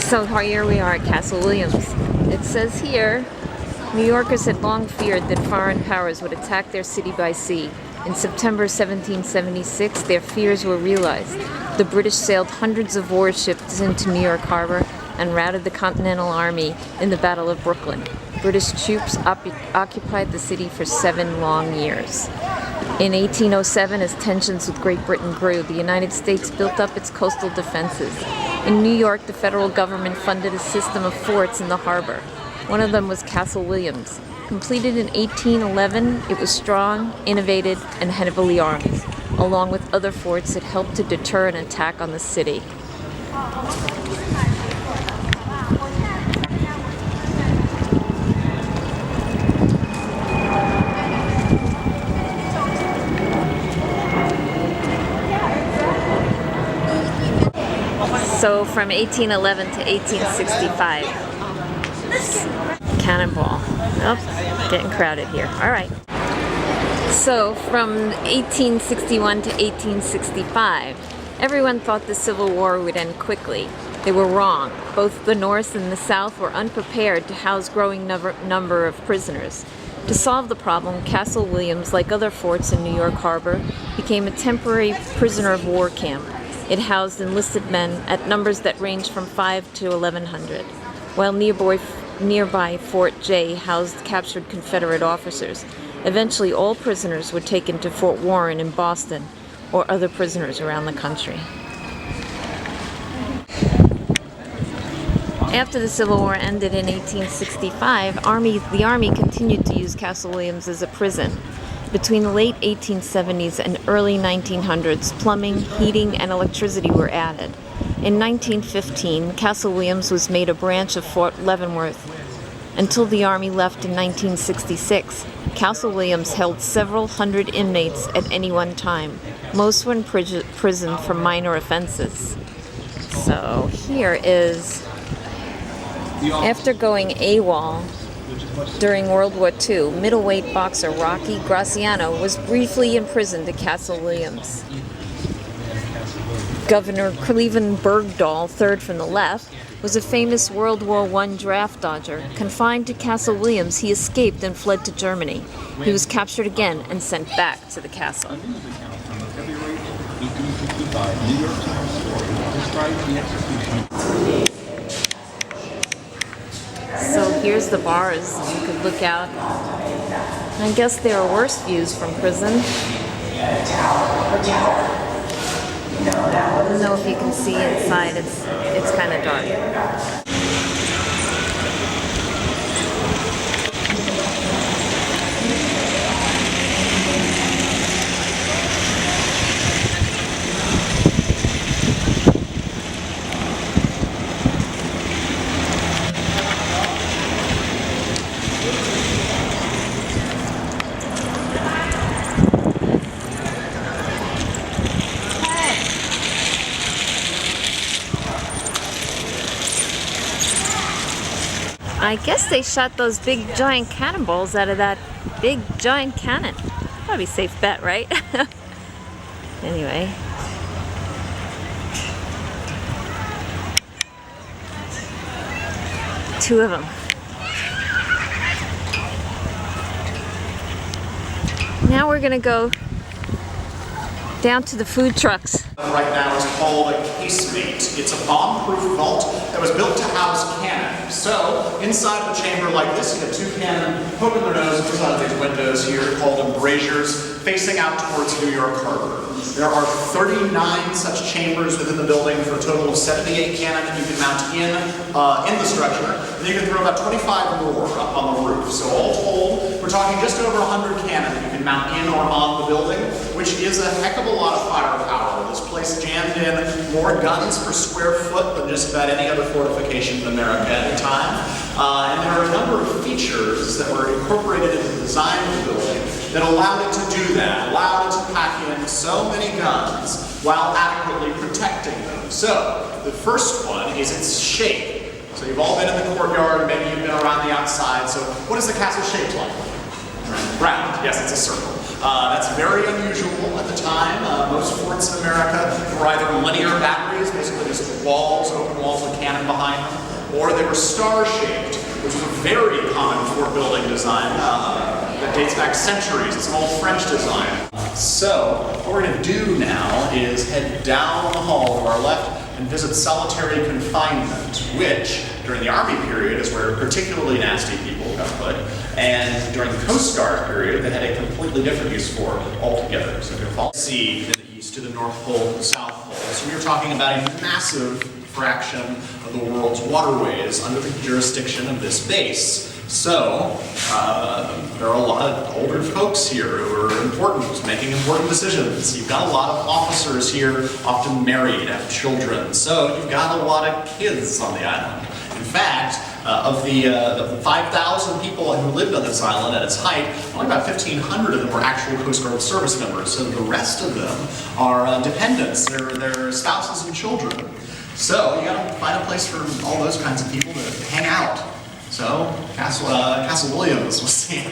So here we are at Castle Williams. It says here, New Yorkers had long feared that foreign powers would attack their city by sea. In September 1776, their fears were realized. The British sailed hundreds of warships into New York Harbor and routed the Continental Army in the Battle of Brooklyn. British troops occupied the city for 7 long years. In 1807, as tensions with Great Britain grew, the United States built up its coastal defenses. In New York, the federal government funded a system of forts in the harbor. One of them was Castle Williams. Completed in 1811, it was strong, innovative, and heavily armed. Along with other forts, it helped to deter an attack on the city. So from 1811 to 1865. Cannonball. Oh, getting crowded here. All right. So from 1861 to 1865, everyone thought the Civil War would end quickly. They were wrong. Both the North and the South were unprepared to house growing number of prisoners. To solve the problem, Castle Williams, like other forts in New York Harbor, became a temporary prisoner of war camp. It housed enlisted men at numbers that ranged from 5 to 1,100, while nearby Fort J housed captured Confederate officers. Eventually, all prisoners were taken to Fort Warren in Boston or other prisoners around the country. After the Civil War ended in 1865, the Army continued to use Castle Williams as a prison. Between the late 1870s and early 1900s, plumbing, heating, and electricity were added. In 1915, Castle Williams was made a branch of Fort Leavenworth. Until the Army left in 1966, Castle Williams held several hundred inmates at any one time. Most were in prison for minor offenses. So here is, after going AWOL during World War II, middleweight boxer Rocky Graziano was briefly imprisoned at Castle Williams. Governor Cleveland Bergdahl, third from the left, was a famous World War I draft dodger. Confined to Castle Williams, he escaped and fled to Germany. He was captured again and sent back to the castle. So here's the bars. You could look out. I guess there are worse views from prison. I don't know if you can see inside. It's kind of dark. I guess they shot those big giant cannonballs out of that big giant cannon. Probably a safe bet, right? Anyway. Two of them. Now we're gonna go down to the food trucks. Right now is called a casemate. It's a bomb-proof vault that was built to house cannon. So, inside of a chamber like this, you have 2 cannon poking their noses inside of these windows here called embrasures facing out towards New York Harbor. There are 39 such chambers within the building for a total of 78 cannon that you can mount in the structure. And you can throw about 25 more up on the roof. So all told, we're talking just over 100 cannon that you can mount in or on the building, which is a heck of a lot of firepower. This place jammed in more guns per square foot than just about any other fortification in America at the time. And there are a number of features that were incorporated into the design of the building that allowed it to do that, allowed it to pack in so many guns while adequately protecting them. So, the first one is its shape. So you've all been in the courtyard, maybe you've been around the outside, so what is the castle shaped like? Round, yes, it's a circle. That's very unusual at the time. Most forts in America were either linear batteries, basically just walls, open walls with cannon cannon behind them, or they were star-shaped, which was a very common fort building design that dates back centuries. It's an old French design. So what we're going to do now is head down the hall to our left and visit solitary confinement, which during the Army period is where particularly nasty people got put, and during the Coast Guard period they had a completely different use for it altogether. So if you follow the sea to the east, to the North Pole, to the South Pole. So we're talking about a massive fraction of the world's waterways under the jurisdiction of this base. So, there are a lot of older folks here who are important, making important decisions. You've got a lot of officers here, often married, have children. So, you've got a lot of kids on the island. In fact, of the 5,000 people who lived on this island at its height, only about 1,500 of them were actual Coast Guard service members. So, the rest of them are dependents. They're spouses and children. So, you gotta find a place for all those kinds of people to hang out. So, Castle Williams was the answer.